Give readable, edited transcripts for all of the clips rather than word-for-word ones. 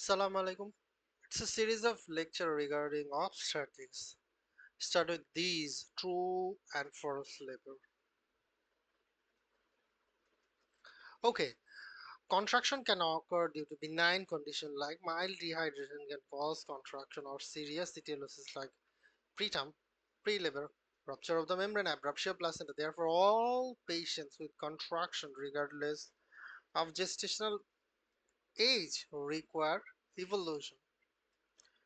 Assalamu alaikum. It's a series of lecture regarding obstetrics. Start with these true and false labor. Okay, contraction can occur due to benign condition like mild dehydration can cause contraction or serious etiolosis like preterm, pre-labor, rupture of the membrane, abruptio placenta. Therefore, all patients with contraction, regardless of gestational age, require evolution.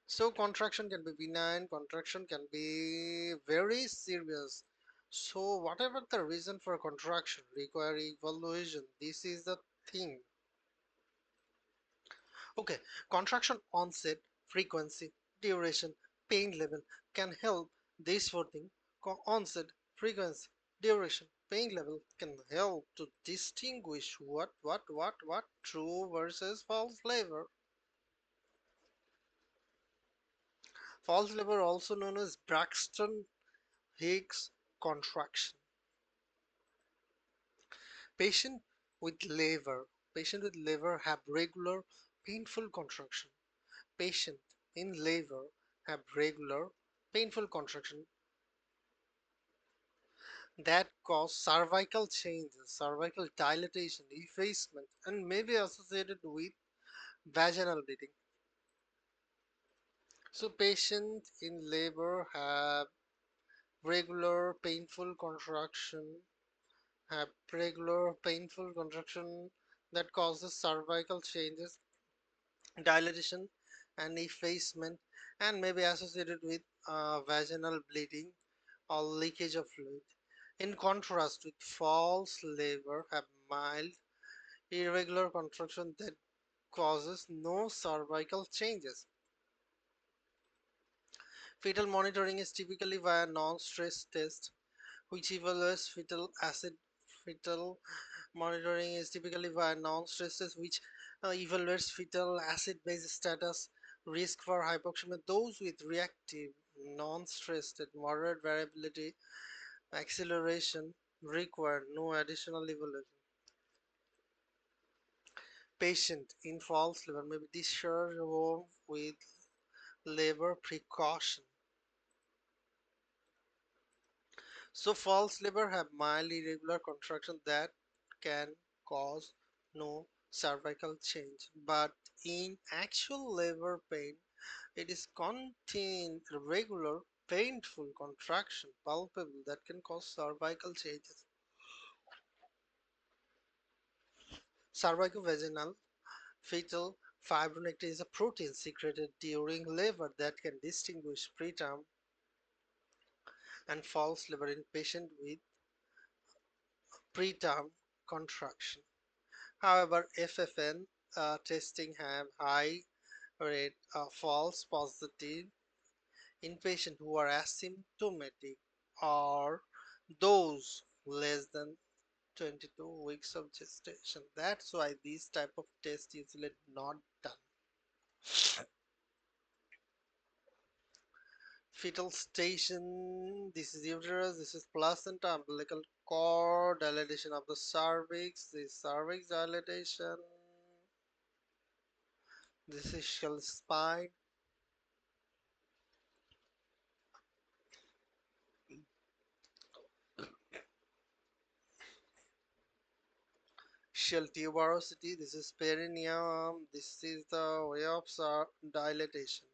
So contraction can be benign, contraction can be very serious. So whatever the reason for contraction require evaluation. This is the thing. Okay, contraction onset, frequency, duration, pain level can help these four things. Onset, frequency, duration, pain level can help to distinguish what true versus false labor. False labor also known as Braxton Hicks contraction. Patient with labor. Patient with labor have regular painful contraction. Patient in labor have regular painful contraction that cause cervical changes, cervical dilatation, effacement, and may be associated with vaginal bleeding. So patient in labor have regular painful contraction that causes cervical changes, dilatation, and effacement, and may be associated with vaginal bleeding or leakage of fluid. In contrast with false labor, have mild, irregular contraction that causes no cervical changes. Fetal monitoring is typically via non-stress test, which evaluates fetal acid. Fetal monitoring is typically via non-stress test, which evaluates fetal acid-base status, risk for hypoxemia. Those with reactive, non-stressed, moderate variability, acceleration require no additional evaluation. Patient in false labor may be discharged home with labor precaution. So false labor have mild irregular contraction that can cause no cervical change, but in actual labor pain, it is contained regular painful contraction palpable that can cause cervical changes. Cervicovaginal fetal fibronectin is a protein secreted during labor that can distinguish preterm and false labor in patients with preterm contraction. However, FFN testing have high rate of false positive in patients who are asymptomatic or those less than 22 weeks of gestation. That's why these type of tests usually not done. Fetal station, this is uterus, this is placenta, umbilical cord, dilatation of the cervix, this cervix dilatation, this is shell spine, shell tuberosity, this is perineum, this is the way of dilatation.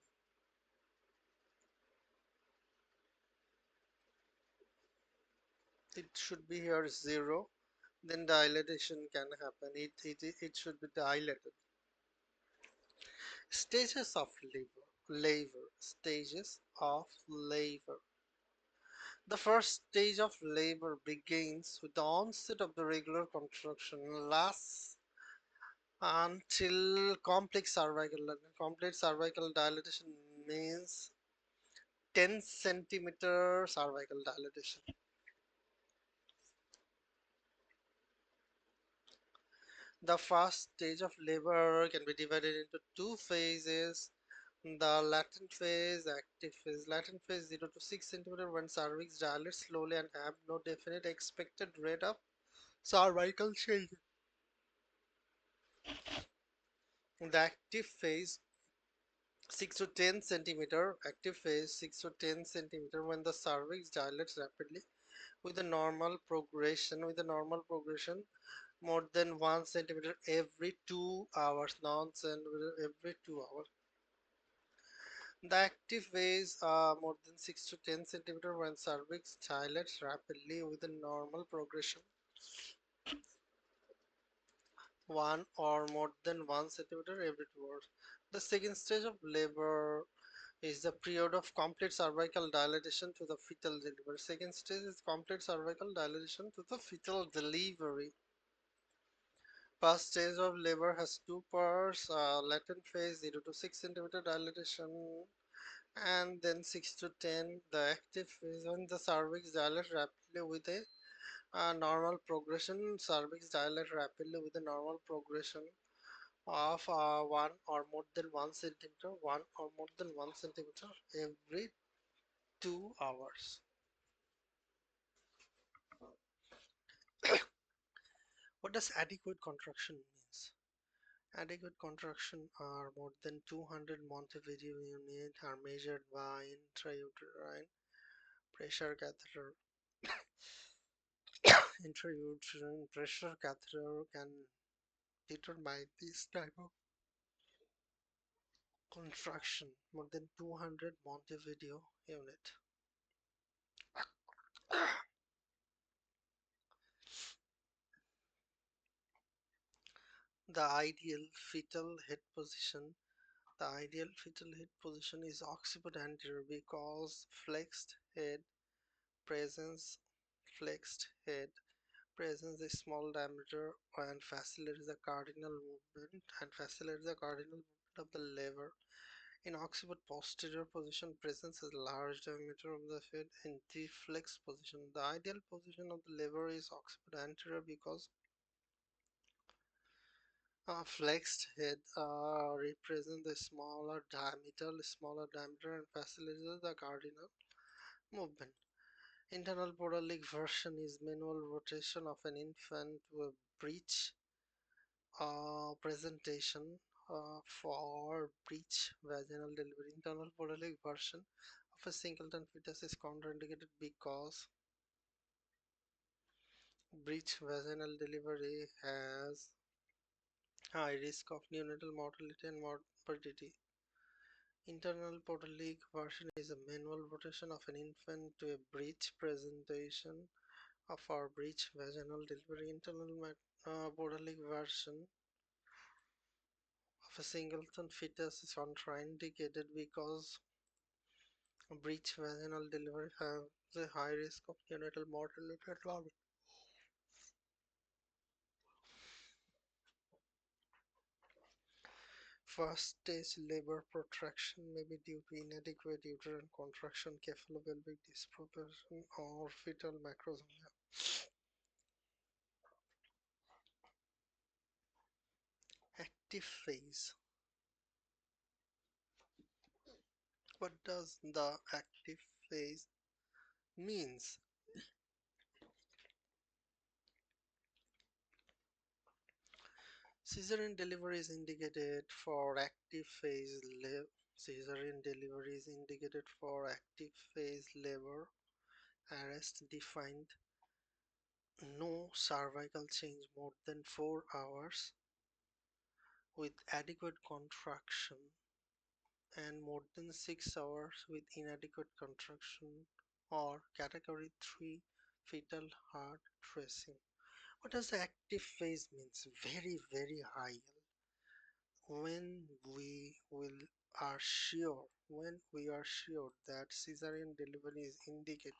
It should be here 0, then dilatation can happen. It should be dilated. Stages of stages of labor. The first stage of labor begins with the onset of the regular contraction and lasts until complete cervical dilatation means 10 centimeter cervical dilatation. The first stage of labor can be divided into two phases. The latent phase, active phase. Latent phase 0 to 6 centimeter when cervix dilates slowly and have no definite expected rate of cervical change. The active phase 6 to 10 centimeter active phase, 6 to 10 centimeter when the cervix dilates rapidly with a normal progression more than 1 centimeter every 2 hours, non-centimeter every 2 hours. The active phase more than 6 to 10 centimeter when cervix dilates rapidly with a normal progression 1 or more than 1 centimeter every 2 hours. The second stage of labor is the period of complete cervical dilatation to the fetal delivery. Second stage is complete cervical dilatation to the fetal delivery. First stage of labor has two parts, latent phase 0 to 6 centimeter dilatation and then 6 to 10 the active phase when the cervix dilates rapidly with a normal progression. Cervix dilate rapidly with a normal progression of 1 or more than 1 centimeter, 1 or more than 1 centimeter every 2 hours. What does adequate contraction means? Adequate contraction are more than 200 Montevideo units are measured by intrauterine pressure catheter. Intrauterine pressure catheter can determine this type of contraction more than 200 Montevideo unit. The ideal fetal head position. The ideal fetal head position is occiput anterior because flexed head presents a small diameter and facilitates the cardinal movement of the lever. In occiput posterior position presents a large diameter of the head. In deflex position, the ideal position of the lever is occiput anterior because flexed head represents a smaller diameter and facilitates the cardinal movement. Internal podalic version is manual rotation of an infant to a breech presentation for breech vaginal delivery. Internal podalic version of a singleton fetus is contraindicated because breech vaginal delivery has high risk of neonatal mortality and morbidity. Internal podalic version is a manual rotation of an infant to a breech presentation of our breech vaginal delivery. Internal podalic version of a singleton fetus is contraindicated because breech vaginal delivery has a high risk of neonatal mortality and morbidity. First stage labor protraction may be due to inadequate uterine contraction, cephalopelvic disproportion, or fetal macrosomia. Active phase. What does the active phase means? Caesarean delivery is indicated for active phase Caesarean delivery is indicated for active phase labor arrest defined no cervical change more than 4 hours with adequate contraction and more than 6 hours with inadequate contraction or category 3 fetal heart tracing. What does the active phase means? Very high when we are sure that cesarean delivery is indicated.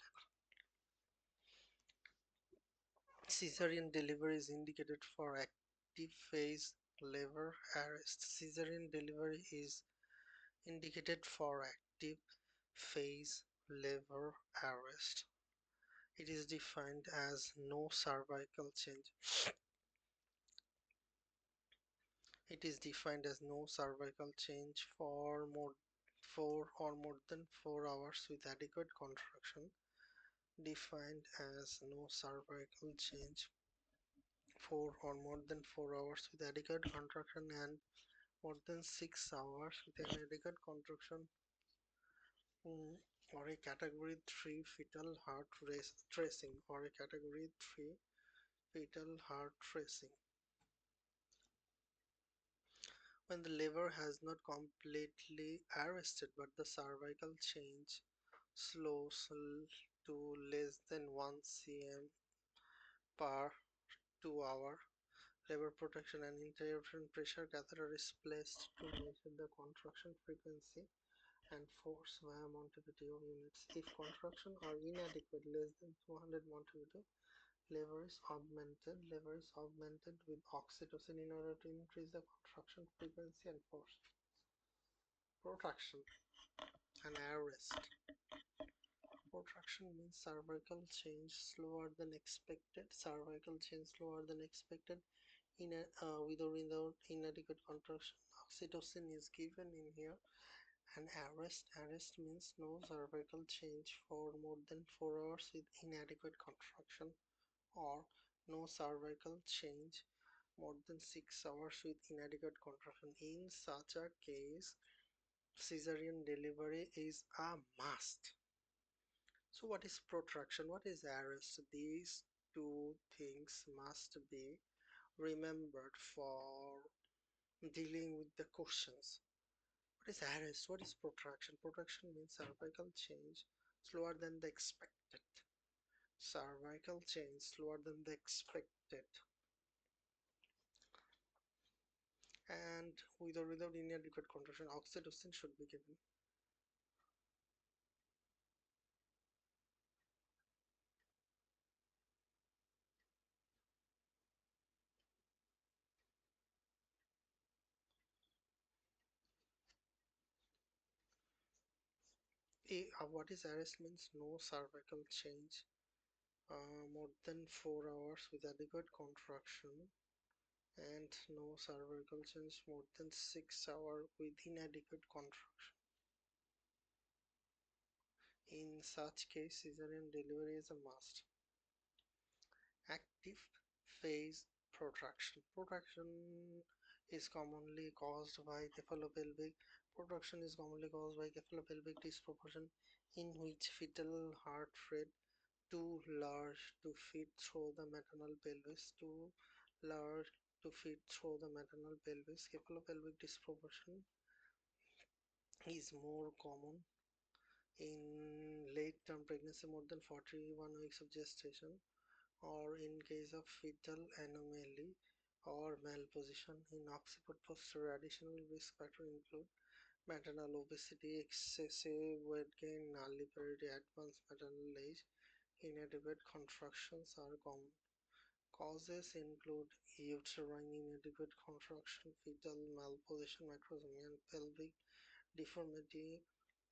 Caesarean delivery is indicated for active phase labor arrest. Caesarean delivery is indicated for active phase labor arrest. It is defined as no cervical change. It is defined as no cervical change for 4 or more than 4 hours with adequate contraction. Defined as no cervical change 4 or more than 4 hours with adequate contraction and more than 6 hours with inadequate contraction, mm, or a category 3 fetal heart tracing, or a category 3 fetal heart tracing. When the liver has not completely arrested but the cervical change slows to less than 1 cm per 2 hour, liver protection and interruption pressure catheter is placed to measure the contraction frequency and force via Montevideo units. If contraction are inadequate less than 200 Montevideo, liver is augmented with oxytocin in order to increase the contraction frequency and force. Protraction and arrest. Protraction means cervical change slower than expected. Cervical change slower than expected with or without inadequate contraction. Oxytocin is given in here. And arrest means no cervical change for more than 4 hours with inadequate contraction, or no cervical change more than 6 hours with inadequate contraction. In such a case, cesarean delivery is a must. So what is protraction? What is arrest? These two things must be remembered for dealing with the questions. What is arrest? What is protraction? Protraction means cervical change slower than the expected. Cervical change slower than the expected. And with or without inadequate contraction, oxytocin should be given. What is arrest means no cervical change more than 4 hours with adequate contraction, and no cervical change more than 6 hours with inadequate contraction. In such case, cesarean delivery is a must. Active phase protraction. Protraction is commonly caused by cephalopelvic. Protraction is commonly caused by cephalopelvic disproportion in which fetal heart rate too large to fit through the maternal pelvis. Too large to fit through the maternal pelvis. Cephalopelvic disproportion is more common in late-term pregnancy, more than 41 weeks of gestation, or in case of fetal anomaly or malposition. In occiput posterior, additional risk factors include maternal obesity, excessive weight gain, nulliparity, advanced maternal age. Inadequate contractions are common. Causes include uterine inadequate contraction, fetal malposition, macrosomia, and pelvic deformity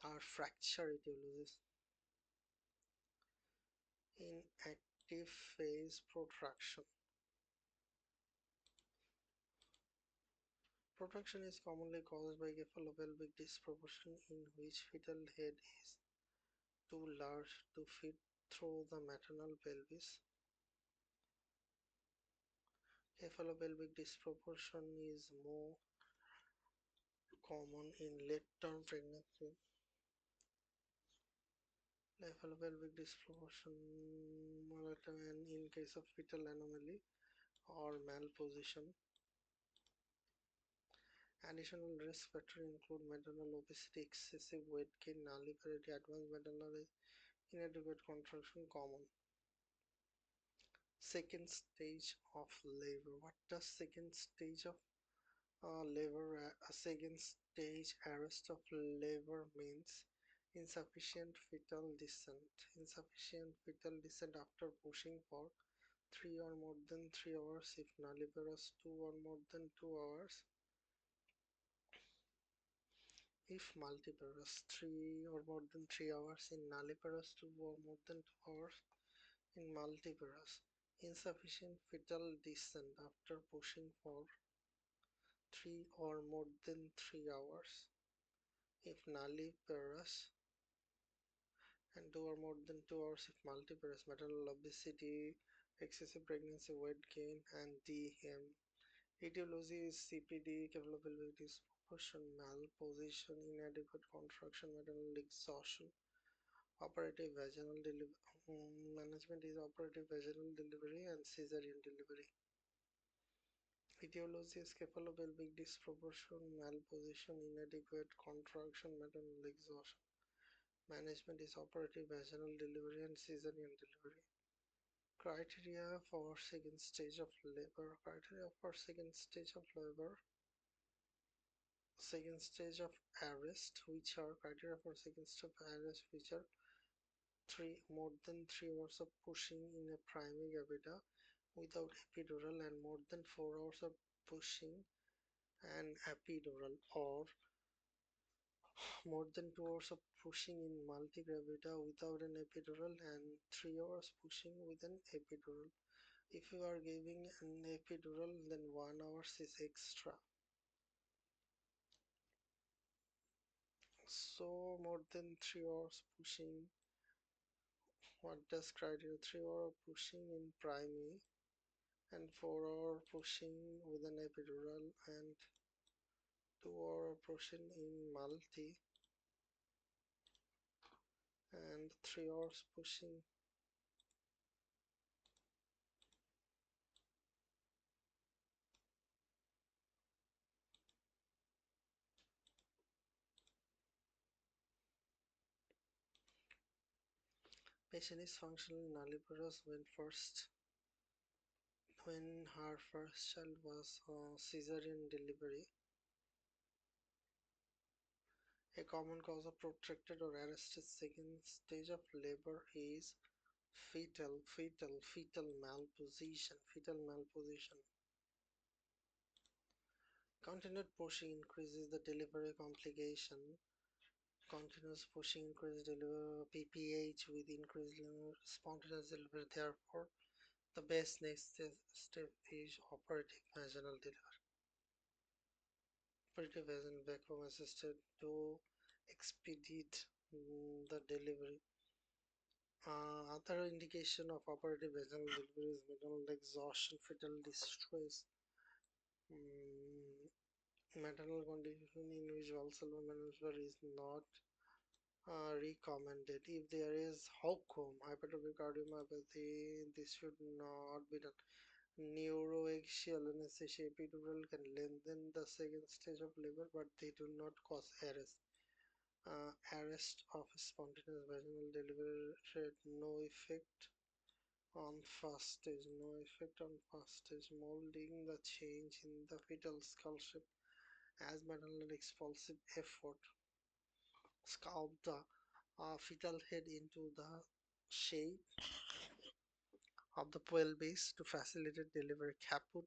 or fracture etiologies. In active phase protraction, protraction is commonly caused by cephalopelvic disproportion in which fetal head is too large to fit through the maternal pelvis. Cephalopelvic disproportion is more common in late-term pregnancy. Cephalopelvic disproportion and in case of fetal anomaly or malposition. Additional risk factors include maternal obesity, excessive weight gain, nulliparity, advanced maternal age, inadequate contraction common. Second stage of labor. What does second stage of labor? A second stage arrest of labor means insufficient fetal descent. Insufficient fetal descent after pushing for 3 or more than 3 hours if nulliparous, 2 or more than 2 hours if multiparous, 3 or more than 3 hours in nulliparous, 2 or more than 2 hours in multiparous. Insufficient fetal descent after pushing for 3 or more than 3 hours if nulliparous, and 2 or more than 2 hours if multiparous. Maternal obesity, excessive pregnancy weight gain, and DM Etiology is CPD, capability disproportion, malposition, inadequate contraction, maternal exhaustion. Operative vaginal delivery management is operative vaginal delivery and cesarean delivery. Etiology is cephalopelvic disproportion, malposition, inadequate contraction, maternal exhaustion. Management is operative vaginal delivery and cesarean delivery. Criteria for second stage of labor. Criteria for second stage of labor. Second stage of arrest, which are criteria for second stage of arrest, which are more than 3 hours of pushing in a primary gavita without epidural and more than 4 hours of pushing and epidural, or more than 2 hours of pushing in multigravida without an epidural and 3 hours pushing with an epidural. If you are giving an epidural, then 1 hour is extra. So more than 3 hours pushing. What does criteria? 3 hour pushing in primary and 4 hour pushing with an epidural and 2 hour pushing in multi and 3 hours pushing. Patient is functionally nulliparous when her first child was cesarean delivery. A common cause of protracted or arrested second stage of labor is fetal malposition. Fetal malposition. Continued pushing increases the delivery complication. Continuous pushing increases delivery PPH with increased spontaneous delivery. Therefore, the best next step is operative vaginal delivery. Operative vaginal vacuum assisted to expedite the delivery. Other indication of operative vaginal delivery is maternal exhaustion, fetal distress, maternal condition in which valsalva maneuver is not recommended. If there is HOCM, hypertrophic cardiomyopathy, this should not be done. Neuroaxial anesthesia epidural can lengthen the second stage of labor, but they do not cause arrest. Arrest of spontaneous vaginal delivery rate, no effect on first stage, no effect on first stage. Molding the change in the fetal skull shape as maternal expulsive effort. Sculpt the fetal head into the shape of the pelvis to facilitate delivery. Caput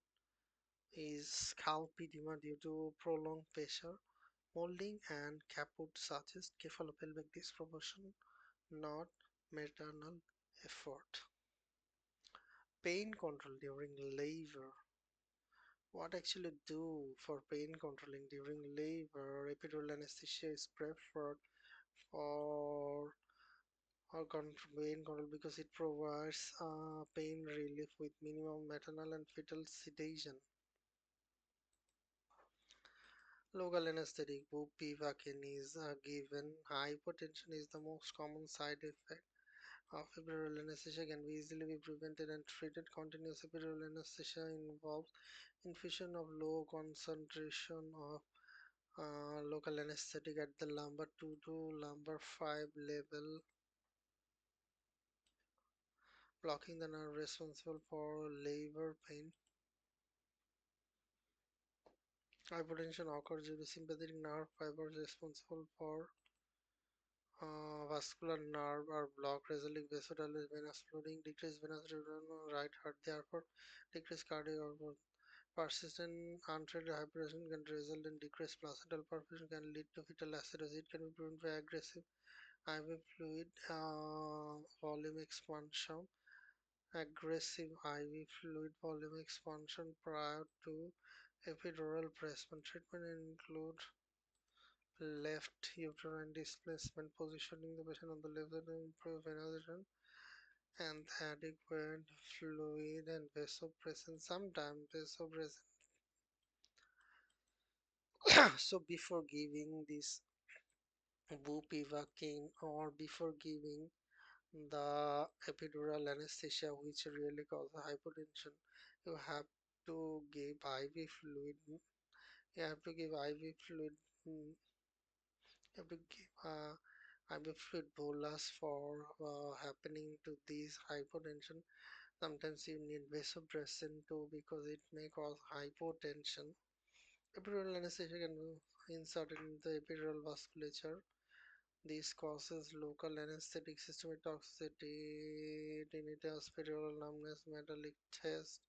is scalpedema due to prolonged pressure. Molding and caput suggest cephalopelvic disproportion, not maternal effort. Pain control during labor. What actually do for pain controlling during labor? Epidural anesthesia is preferred for pain control because it provides pain relief with minimum maternal and fetal sedation. Local anesthetic, bupivacaine is given. Hypotension is the most common side effect of epidural anesthesia. Can be easily be prevented and treated. Continuous epidural anesthesia involves infusion of low concentration of local anesthetic at the lumbar 2 to lumbar 5 level, blocking the nerve responsible for labor pain. Hypotension occurs due to sympathetic nerve fibers responsible for vascular nerve are blocked, resulting vasodilated venous flooding, decreased venous return on right heart, therefore decreased cardiac output. Persistent untreated hypertension can result in decreased placental perfusion, can lead to fetal acidosis. It can be prevented by aggressive IV fluid volume expansion. Aggressive IV fluid volume expansion prior to epidural placement. Treatment include left uterine displacement, positioning the patient on the left side to improve ventilation and adequate fluid and vasopressin. Sometimes vasopressin So before giving this bupivacaine or before giving the epidural anesthesia which really causes hypotension, you have to give IV fluid. You have to give IV fluid. You have to give IV fluid bolus for happening to this hypotension. Sometimes you need vasopressin too because it may cause hypotension. Epidural anesthesia can be inserted in the epidural vasculature. This causes local anesthetic, systemic toxicity, tinnitus, epidural numbness, metallic chest,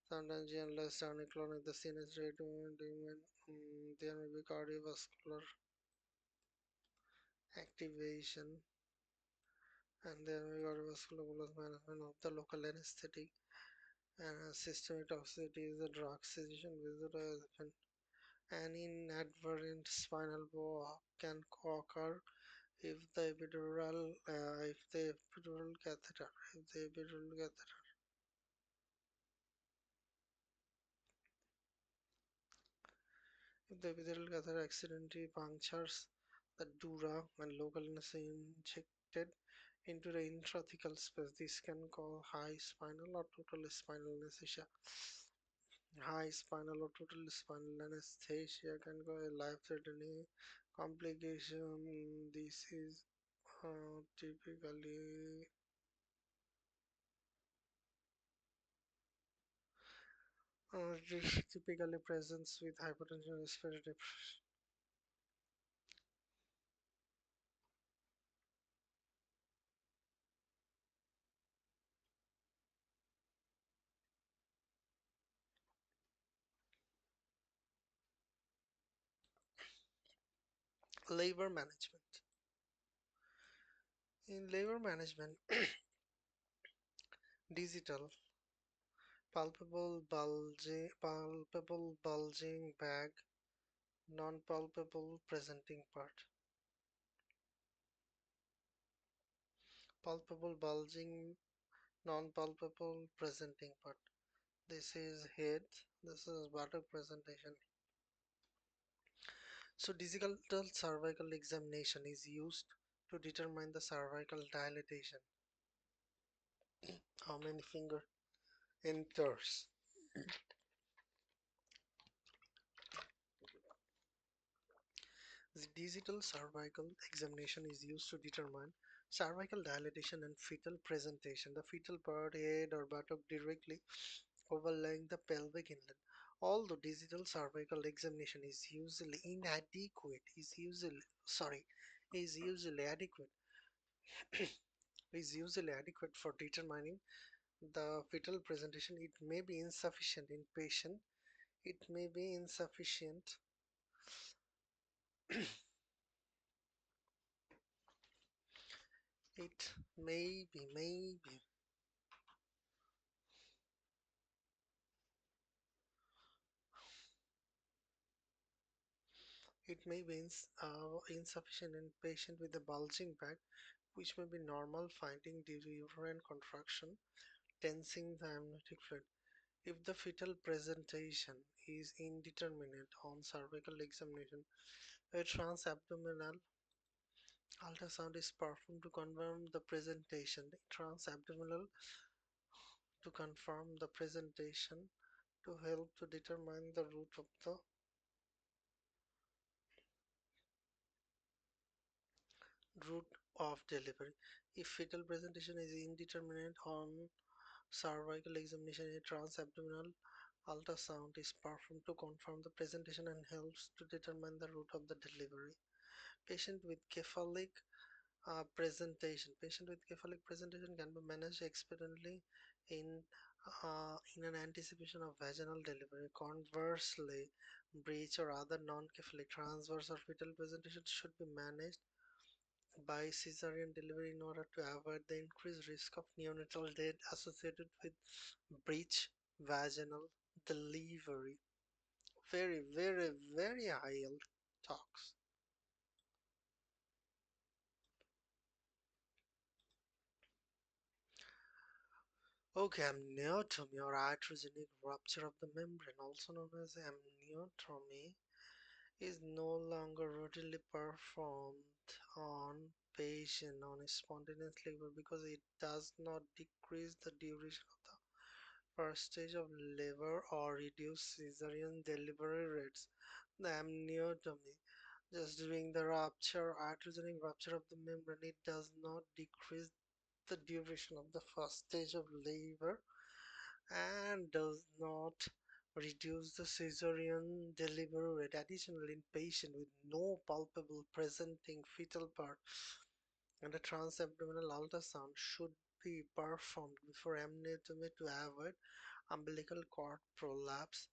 sometimes generalized tonic-clonic, the CNS rate, there may be cardiovascular activation, and there may be cardiovascular management of the local anesthetic. And systemic toxicity is a drug cessation visualization. An inadvertent spinal blow can occur if the epidural catheter, if the epidural catheter, if the epidural catheter accidentally punctures the dura and local anesthesia injected into the intrathecal space, this can cause high spinal or total spinal anesthesia. High spinal or total spinal anesthesia can cause a life-threatening complication. This is typically this typically presents with hypertension, respiratory labor management. In labor management, digital palpable bulging bag, non-palpable presenting part. Palpable bulging, non-palpable presenting part. This is head, this is buttock presentation. So digital cervical examination is used to determine the cervical dilatation. How many finger enters? The digital cervical examination is used to determine cervical dilatation and fetal presentation. The fetal part, head or buttock directly overlying the pelvic inlet. Although digital cervical examination is usually inadequate, is usually adequate, is usually adequate for determining the fetal presentation. It may be insufficient in patient. It may be insufficient. It maybe it may be insufficient in patient with a bulging back, which may be normal finding due to uterine contraction, tensing the amniotic fluid. If the fetal presentation is indeterminate on cervical examination, a transabdominal ultrasound is performed to confirm the presentation. Transabdominal to confirm the presentation to help to determine the route of delivery. If fetal presentation is indeterminate on cervical examination, a transabdominal ultrasound is performed to confirm the presentation and helps to determine the route of the delivery. Patient with cephalic presentation can be managed expediently in in an anticipation of vaginal delivery. Conversely, breech or other non-cephalic transverse or fetal presentation should be managed by cesarean delivery in order to avoid the increased risk of neonatal death associated with breech vaginal delivery. Very high yield talks. Okay, amniotomy or iatrogenic rupture of the membrane, also known as amniotomy, is no longer routinely performed on patient on a spontaneous labor because it does not decrease the duration of the first stage of labor or reduce cesarean delivery rates. The amniotomy, just during the rupture, iatrogenic rupture of the membrane, it does not decrease the duration of the first stage of labor and does not reduce the cesarean delivery rate. Additionally, in patient with no palpable presenting fetal part, and a transabdominal ultrasound should be performed before amniotomy to avoid umbilical cord prolapse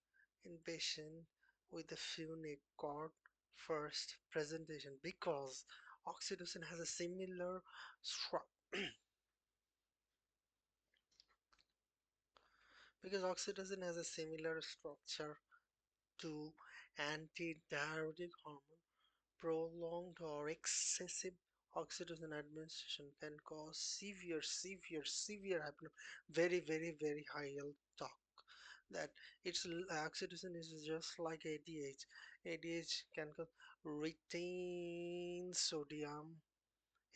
in patient with a funic cord first presentation because oxytocin has a similar structure to antidiuretic hormone. Prolonged or excessive oxytocin administration can cause severe hypertension. Very high. I'll talk that it's oxytocin is just like ADH. ADH can cause retained sodium.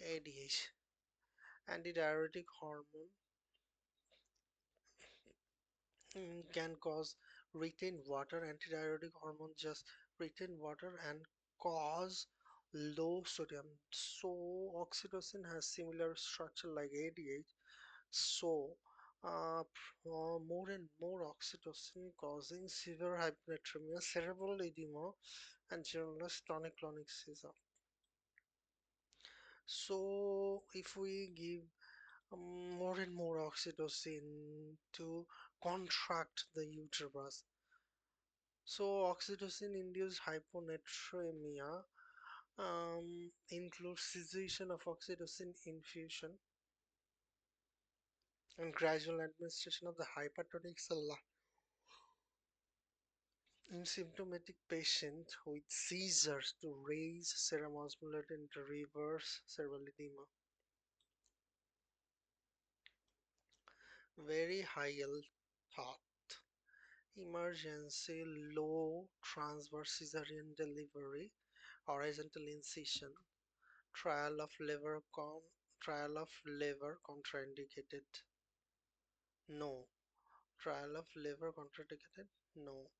ADH, antidiuretic hormone, can cause retained water. Antidiuretic hormone just retain water and cause low sodium. So oxytocin has similar structure like ADH. So more and more oxytocin causing severe hypernatremia, cerebral edema, and generalized tonic-clonic seizure. So if we give more and more oxytocin to contract the uterus, so oxytocin-induced hyponatremia includes cessation of oxytocin infusion and gradual administration of the hypertonic saline in symptomatic patients with seizures to raise serum osmolality and to reverse cerebral edema. Very high thought. Emergency low transverse cesarean delivery, horizontal incision, trial of liver contraindicated. No. Trial of liver contraindicated. No.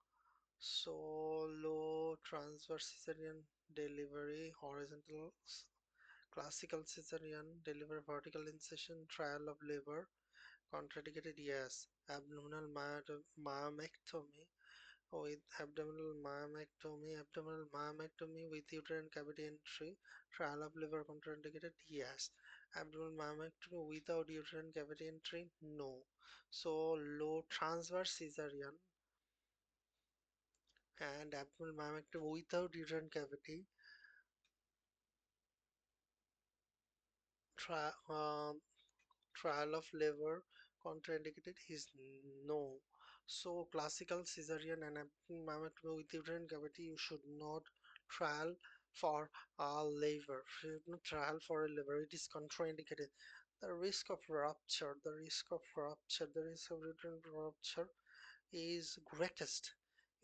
So low transverse cesarean delivery, horizontal classical cesarean delivery, vertical incision, trial of liver contraindicated. Yes. Abdominal myomectomy with abdominal myomectomy with uterine cavity entry, trial of liver contraindicated. Yes. Abdominal myomectomy without uterine cavity entry. No. So low transverse cesarean and abdominal myomectomy without uterine cavity, tri trial of liver contraindicated is no. So classical cesarean and abdominal myomectomy with uterine cavity, you should not trial for a liver. You should not trial for a liver. It is contraindicated. The risk of rupture, the risk of uterine rupture is greatest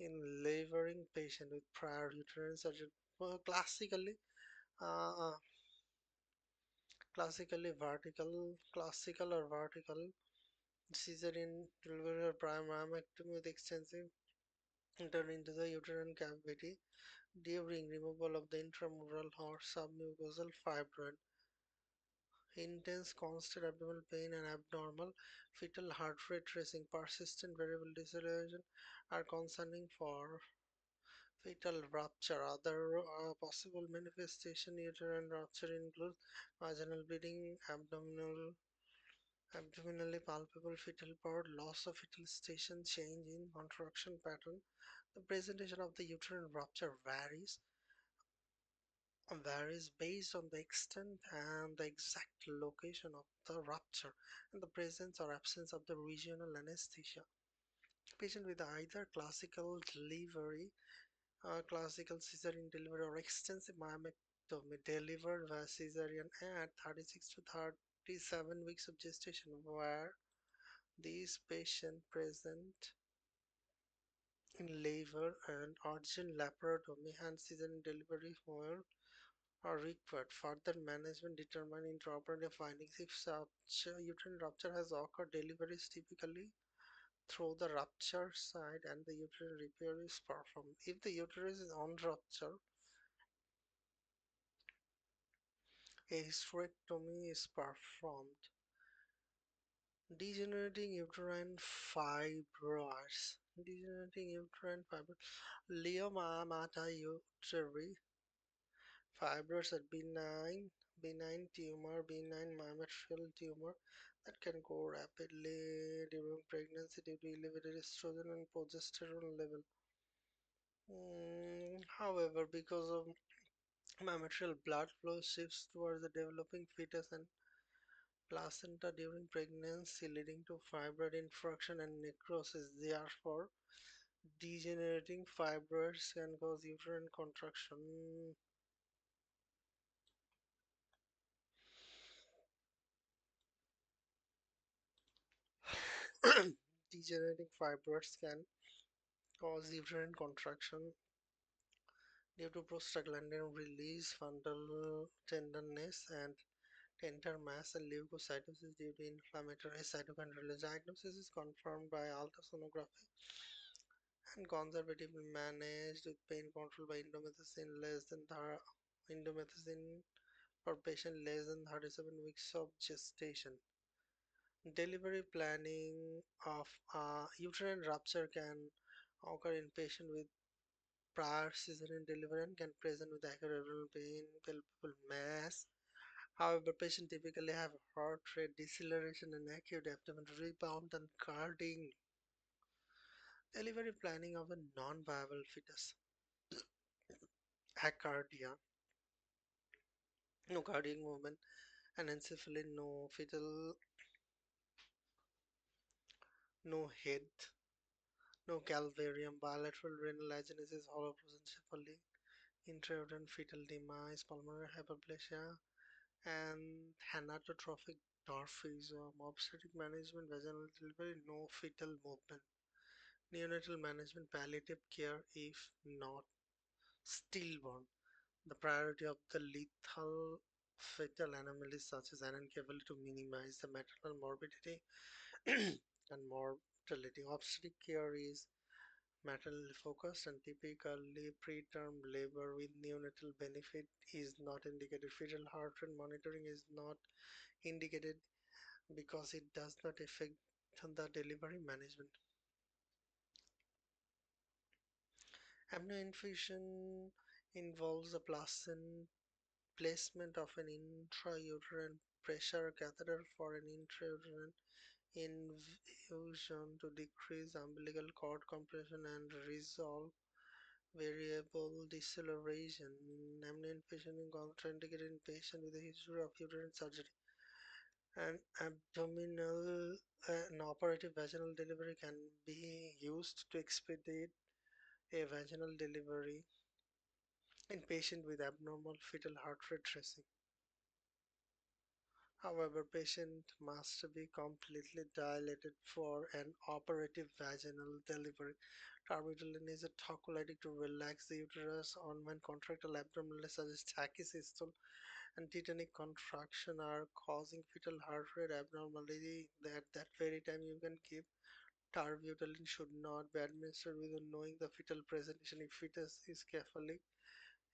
in laboring patient with prior uterine surgery. Well, uh, classical or vertical cesarean delivery or myomectomy with extensive enter into the uterine cavity during removal of the intramural or submucosal fibroid. Intense constant abdominal pain and abnormal fetal heart rate tracing, persistent variable deceleration are concerning for fetal rupture. Other possible manifestation uterine rupture include vaginal bleeding, abdominally palpable fetal part, loss of fetal station, change in contraction pattern. The presentation of the uterine rupture varies based on the extent and the exact location of the rupture and the presence or absence of the regional anesthesia. Patient with either classical cesarean delivery or extensive myomectomy delivered via cesarean at 36 to 37 weeks of gestation where these patients present in labor and urgent laparotomy and cesarean delivery where are required. Further management determine intraoperative findings. If such uterine rupture has occurred, delivery is typically through the rupture side and the uterine repair is performed. If the uterus is on rupture, a hysterectomy is performed. Degenerating uterine fibroids. Degenerating uterine fibroids. Leiomyomata uteri fibroids are benign tumor, benign myometrial tumor that can grow rapidly during pregnancy due to elevated estrogen and progesterone level. However, because of myometrial blood flow shifts towards the developing fetus and placenta during pregnancy, leading to fibroid infarction and necrosis. Therefore, degenerating fibroids can cause uterine contraction. Degenerating fibroids can cause uterine contraction due to prostaglandin release, fundal tenderness, and tender mass and leukocytosis due to inflammatory cytokine release. Diagnosis is confirmed by ultrasonography and conservatively managed with pain control by indomethacin less than indomethacin for patient less than 37 weeks of gestation. Delivery planning of uterine rupture can occur in patient with prior cesarean delivery and can present with acute abdominal pain, palpable mass. However, patients typically have heart rate deceleration and acute abdominal rebound and guarding. Delivery planning of a non-viable fetus. Acardia, no cardiac movement, anencephaly, no fetal, no head, no calvarium, bilateral renal agenesis, hollow prosencephaly, intrauterine fetal demise, pulmonary hyperplasia, and thanatotropic dwarfism. Obstetric management, vaginal delivery, no fetal movement. Neonatal management, palliative care if not stillborn. The priority of the lethal fetal anomalies such as anencephaly to minimize the maternal morbidity and mortality. Obstetric care is maternally focused and typically preterm labor with neonatal benefit is not indicated. Fetal heart rate monitoring is not indicated because it does not affect the delivery management. Amnioinfusion involves the placement of an intrauterine pressure catheter for an intrauterine infusion to decrease umbilical cord compression and resolve variable deceleration. Amnioinfusion is contraindicated in patients with a history of uterine surgery. An an operative vaginal delivery can be used to expedite a vaginal delivery in patients with abnormal fetal heart rate tracing. However, patient must be completely dilated for an operative vaginal delivery. Tarbutaline is a tachylytic to relax the uterus on when contractile abdominal such as tachysystole and tetanic contraction are causing fetal heart rate abnormality. At that very time, you can give tarbutaline should not be administered without knowing the fetal presentation. If fetus is cephalic,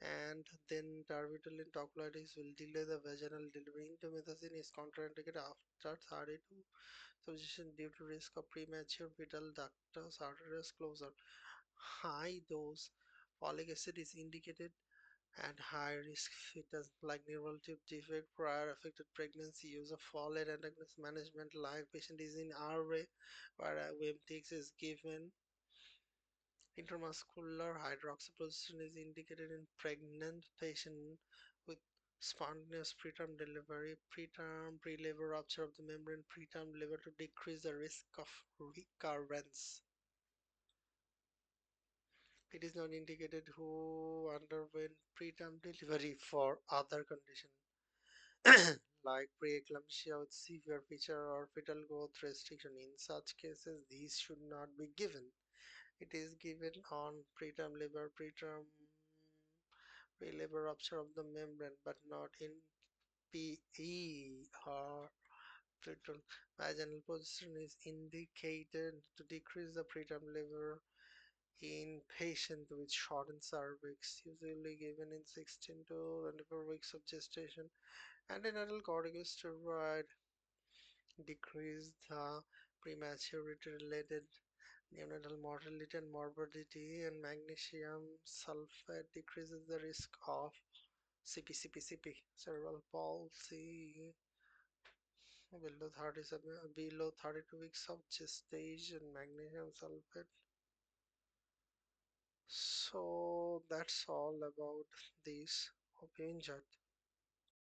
and then tarbutaline tachylitis will delay the vaginal delivery. Indomethacin is contraindicated after 32 substitution due to risk of premature fetal ductus arterius closure. High dose folic acid is indicated and high risk fetus like neural tube defect, prior affected pregnancy, use of folate antagonist management like patient is in RA where WMTX is given. Intramuscular hydroxyprogesterone is indicated in pregnant patients with spontaneous preterm delivery, preterm pre-labor rupture of the membrane, preterm labor to decrease the risk of recurrence. It is not indicated who underwent preterm delivery for other conditions like preeclampsia with severe feature or fetal growth restriction. In such cases, these should not be given. It is given on preterm labor, pre-labor rupture of the membrane, but not in PE or preterm. Vaginal position is indicated to decrease the preterm labor in patients with shortened cervix, usually given in 16 to 24 weeks of gestation. Antenatal corticosteroid decrease the prematurity related neonatal mortality and morbidity, and magnesium sulfate decreases the risk of CP, cerebral palsy below 32 weeks of gestation, magnesium sulfate. So that's all about this. Hope you enjoyed.